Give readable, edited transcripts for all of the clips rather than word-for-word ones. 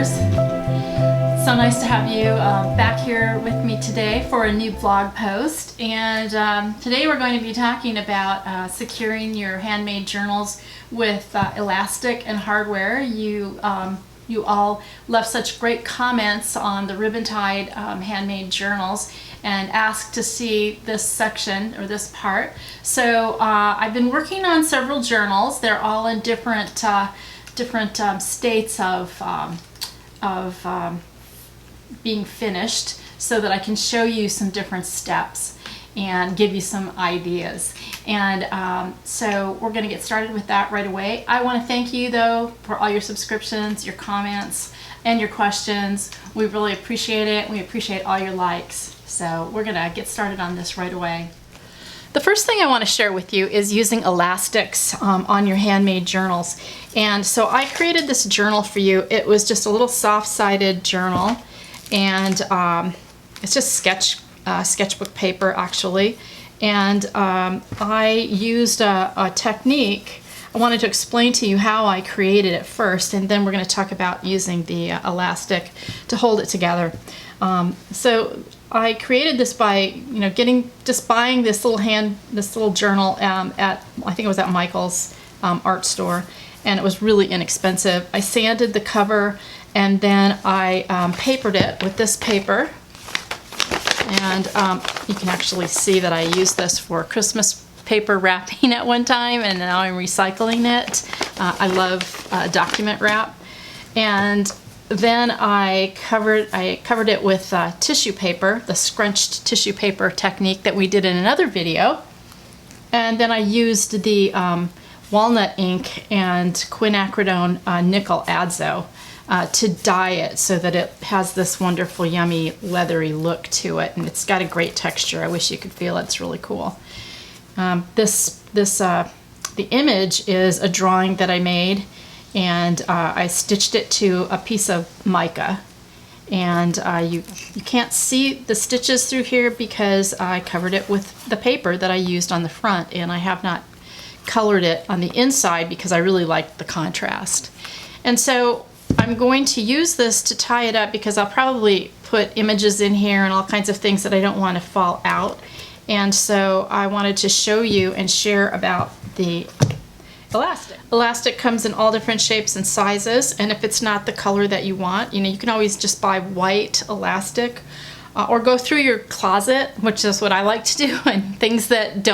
viewers. So nice to have you back here with me today for a new blog post. And today we're going to be talking about securing your handmade journals with elastic and hardware. You all left such great comments on the ribbon-tied handmade journals and asked to see this section or this part. So I've been working on several journals. They're all in different states of being finished, so that I can show you some different steps and give you some ideas. And so we're going to get started with that right away. I want to thank you though for all your subscriptions, your comments, and your questions. We really appreciate it. We appreciate all your likes. So we're going to get started on this right away. The first thing I want to share with you is using elastics on your handmade journals. And so I created this journal for you. It was just a little soft-sided journal, and it's just sketchbook paper actually. And I used a technique. I wanted to explain to you how I created it first, and then we're going to talk about using the elastic to hold it together. So I created this by just buying this little journal at, I think it was at Michael's art store, and it was really inexpensive. I sanded the cover, and then I papered it with this paper. And you can actually see that I used this for Christmas paper wrapping at one time, and now I'm recycling it. I love document wrap. And then I covered it with tissue paper, the scrunched tissue paper technique that we did in another video. And then I used the walnut ink and quinacridone nickel adzo to dye it so that it has this wonderful, yummy, leathery look to it, and it's got a great texture. I wish you could feel it. It's really cool. The image is a drawing that I made, and I stitched it to a piece of mica. And you can't see the stitches through here because I covered it with the paper that I used on the front, and I have not colored it on the inside because I really like the contrast. And so I'm going to use this to tie it up because I'll probably put images in here and all kinds of things that I don't want to fall out. And so I wanted to show you and share about the elastic. Elastic comes in all different shapes and sizes, and if it's not the color that you want, you can always just buy white elastic or go through your closet, which is what I like to do, and things that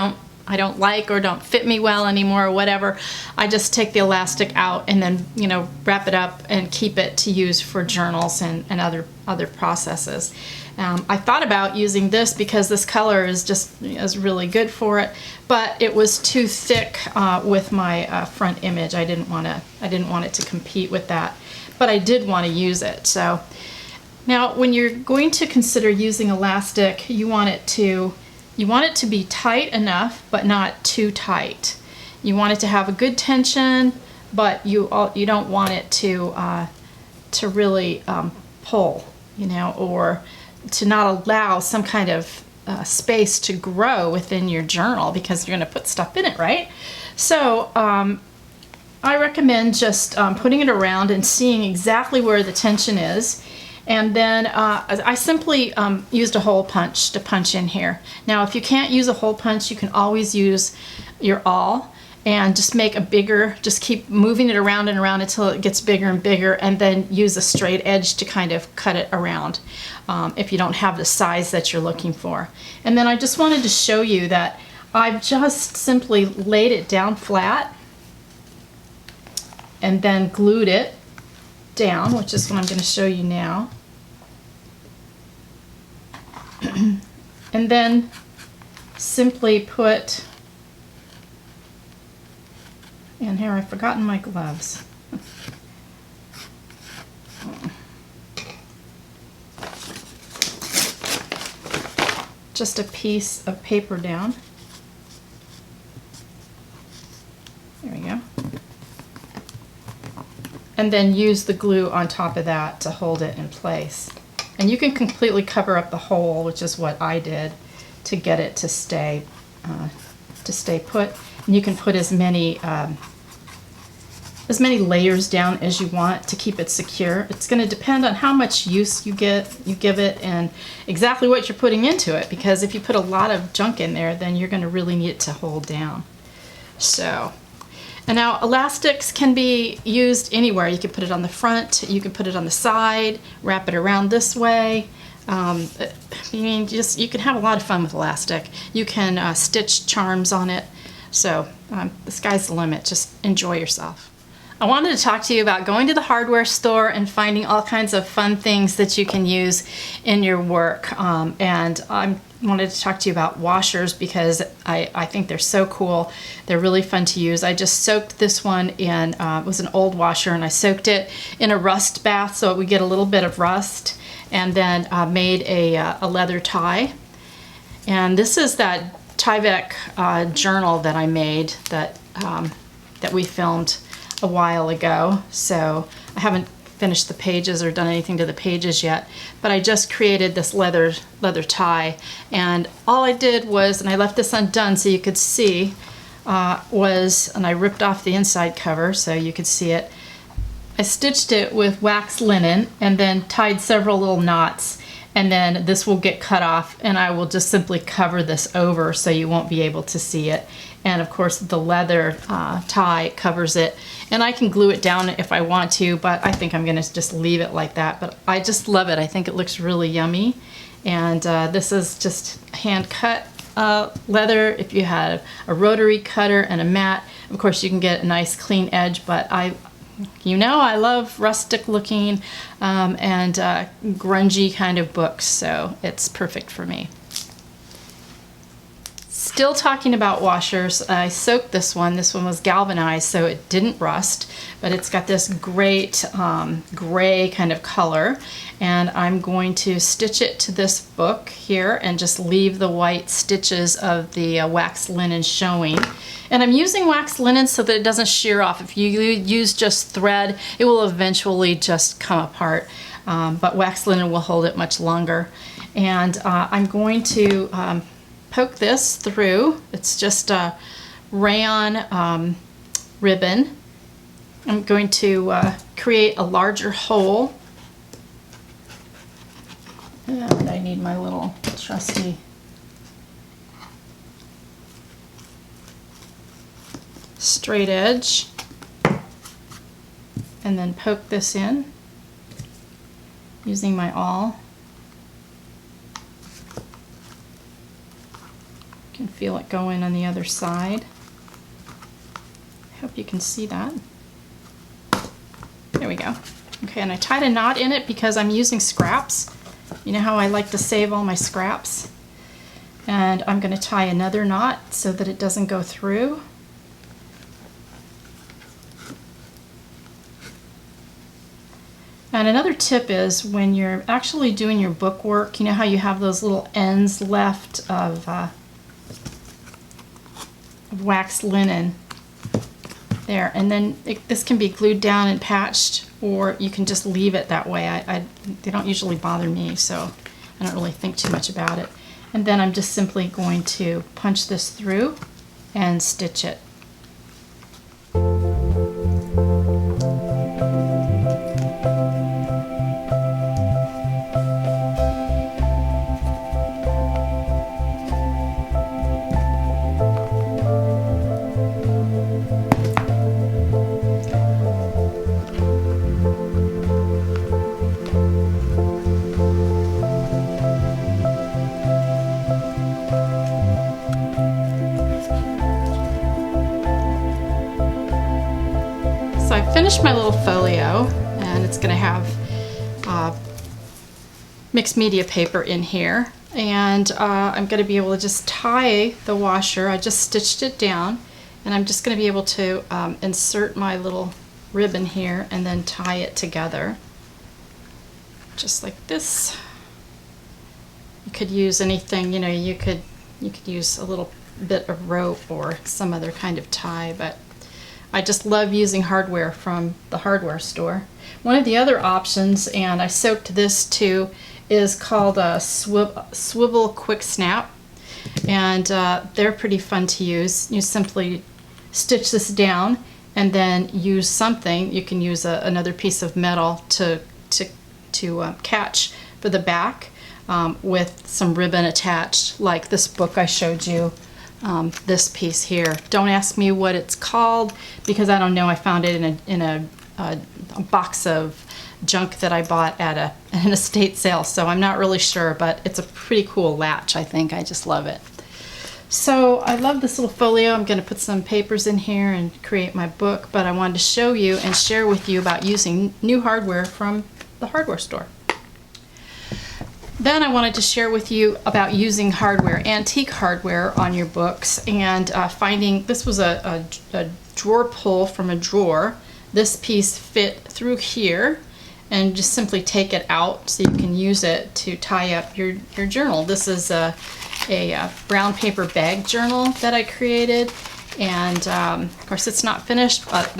I don't like or don't fit me well anymore or whatever, I just take the elastic out and then wrap it up and keep it to use for journals and other processes. I thought about using this because this color is really good for it, but it was too thick with my front image. I didn't want it to compete with that, but I did want to use it. So now when you're going to consider using elastic, you want it to be tight enough, but not too tight. You want it to have a good tension, but you don't want it to really pull, or to not allow some kind of space to grow within your journal because you're going to put stuff in it, right? So I recommend just putting it around and seeing exactly where the tension is. And then I simply used a hole punch to punch in here. Now, if you can't use a hole punch, you can always use your awl and just make a bigger, just keep moving it around and around until it gets bigger and bigger, and then use a straight edge to kind of cut it around if you don't have the size that you're looking for. And then I just wanted to show you that I've just simply laid it down flat and then glued it down, which is what I'm going to show you now. And then simply put, and here I've forgotten my gloves. Just a piece of paper down. There we go. And then use the glue on top of that to hold it in place. And you can completely cover up the hole, which is what I did, to get it to stay put. And you can put as many as many layers down as you want to keep it secure. It's going to depend on how much use you give it and exactly what you're putting into it, because if you put a lot of junk in there, then you're going to really need it to hold down. So, and now elastics can be used anywhere. You can put it on the front, you can put it on the side, wrap it around this way. I mean, you can have a lot of fun with elastic. You can stitch charms on it. So the sky's the limit. Just enjoy yourself. I wanted to talk to you about going to the hardware store and finding all kinds of fun things that you can use in your work. And I wanted to talk to you about washers because I think they're so cool. They're really fun to use. I just soaked this one in, it was an old washer, and I soaked it in a rust bath so it would get a little bit of rust, and then made a leather tie. And this is that Tyvek journal that I made that we filmed a while ago. So I haven't finished the pages or done anything to the pages yet, but I just created this leather tie, and all I did was, and I left this undone so you could see, and I ripped off the inside cover so you could see it. I stitched it with wax linen and then tied several little knots, and then this will get cut off, and I will just simply cover this over so you won't be able to see it. And of course the leather tie covers it, and I can glue it down if I want to, but I think I'm gonna just leave it like that. But I just love it. I think it looks really yummy. And this is just hand cut leather. If you had a rotary cutter and a mat, of course you can get a nice clean edge, but I love rustic looking and grungy kind of books, so it's perfect for me. Still talking about washers, I soaked this one. This one was galvanized, so it didn't rust, but it's got this great gray kind of color, and I'm going to stitch it to this book here and just leave the white stitches of the wax linen showing. And I'm using wax linen so that it doesn't shear off. If you use just thread, it will eventually just come apart, but wax linen will hold it much longer. And I'm going to poke this through. It's just a rayon ribbon. I'm going to create a larger hole. And I need my little trusty straight edge, and then poke this in using my awl. You can feel it going on the other side. I hope you can see that. There we go. Okay, and I tied a knot in it because I'm using scraps. You know how I like to save all my scraps? And I'm going to tie another knot so that it doesn't go through. And another tip is when you're actually doing your book work, you know how you have those little ends left of wax linen there, and then this can be glued down and patched, or you can just leave it that way. They don't usually bother me, so I don't really think too much about it. And then I'm just simply going to punch this through and stitch it. So I finished my little folio, and it's going to have mixed media paper in here, and I'm going to be able to just tie the washer. I just stitched it down, and I'm just going to be able to insert my little ribbon here and then tie it together just like this. You could use anything, you could use a little bit of rope or some other kind of tie, but I just love using hardware from the hardware store. One of the other options, and I soaked this too, is called a swivel quick snap, and they're pretty fun to use. You simply stitch this down and then use something. You can use another piece of metal to catch for the back with some ribbon attached, like this book I showed you. This piece here. Don't ask me what it's called because I don't know. I found it in a box of junk that I bought at an estate sale, so I'm not really sure, but it's a pretty cool latch, I think. I just love it. So I love this little folio. I'm going to put some papers in here and create my book, but I wanted to show you and share with you about using new hardware from the hardware store. Then I wanted to share with you about using hardware, antique hardware on your books, and finding, this was a drawer pull from a drawer. This piece fit through here, and just simply take it out so you can use it to tie up your journal. This is a brown paper bag journal that I created, and of course it's not finished, but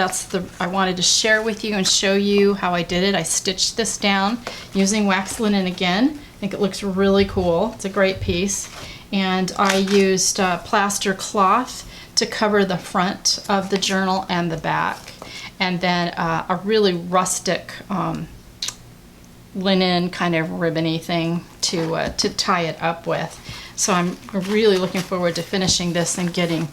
I wanted to share with you and show you how I did it. I stitched this down using wax linen again. I think it looks really cool. It's a great piece. And I used plaster cloth to cover the front of the journal and the back. And then a really rustic linen kind of ribbony thing to tie it up with. So I'm really looking forward to finishing this and getting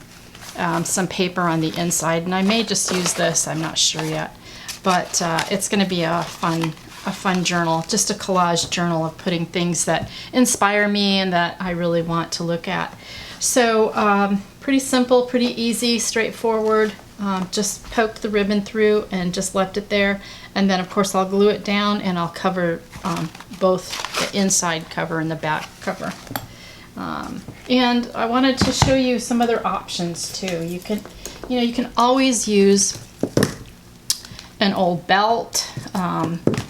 some paper on the inside. And I may just use this, I'm not sure yet. But it's going to be a fun journal, just a collage journal of putting things that inspire me and that I really want to look at. So pretty simple, pretty easy, straightforward. Just poked the ribbon through and just left it there. And then of course I'll glue it down and I'll cover both the inside cover and the back cover. And I wanted to show you some other options too. You can always use an old belt,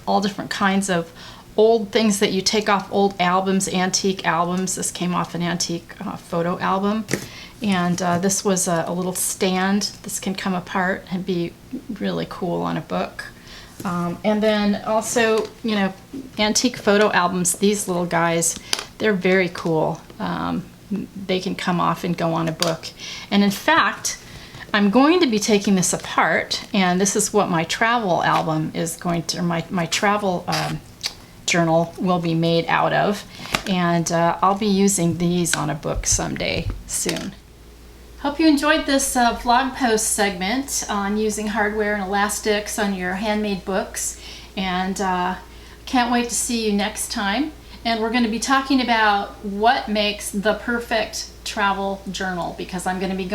all different kinds of old things that you take off old albums, antique albums. This came off an antique photo album. And this was a little stand. This can come apart and be really cool on a book. And then also, antique photo albums, these little guys, they're very cool. They can come off and go on a book. And in fact, I'm going to be taking this apart, and this is what my travel album is going to, my travel journal will be made out of. And I'll be using these on a book someday soon. Hope you enjoyed this vlog post segment on using hardware and elastics on your handmade books, and can't wait to see you next time. And we're going to be talking about what makes the perfect travel journal, because I'm going to be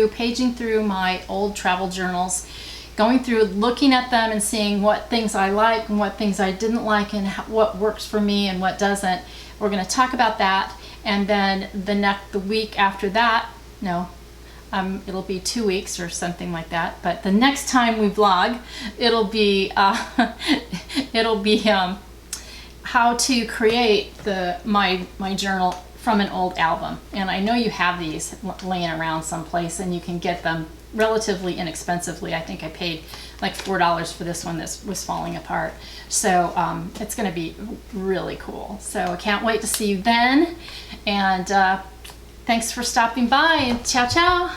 paging through my old travel journals, going through looking at them and seeing what things I like and what things I didn't like and what works for me and what doesn't. We're going to talk about that, and then the week after that, it'll be 2 weeks or something like that. But the next time we vlog, it'll be how to create my journal from an old album. And I know you have these laying around someplace, and you can get them relatively inexpensively. I think I paid like $4 for this one that was falling apart. So it's going to be really cool. So I can't wait to see you then. And thanks for stopping by, and ciao ciao.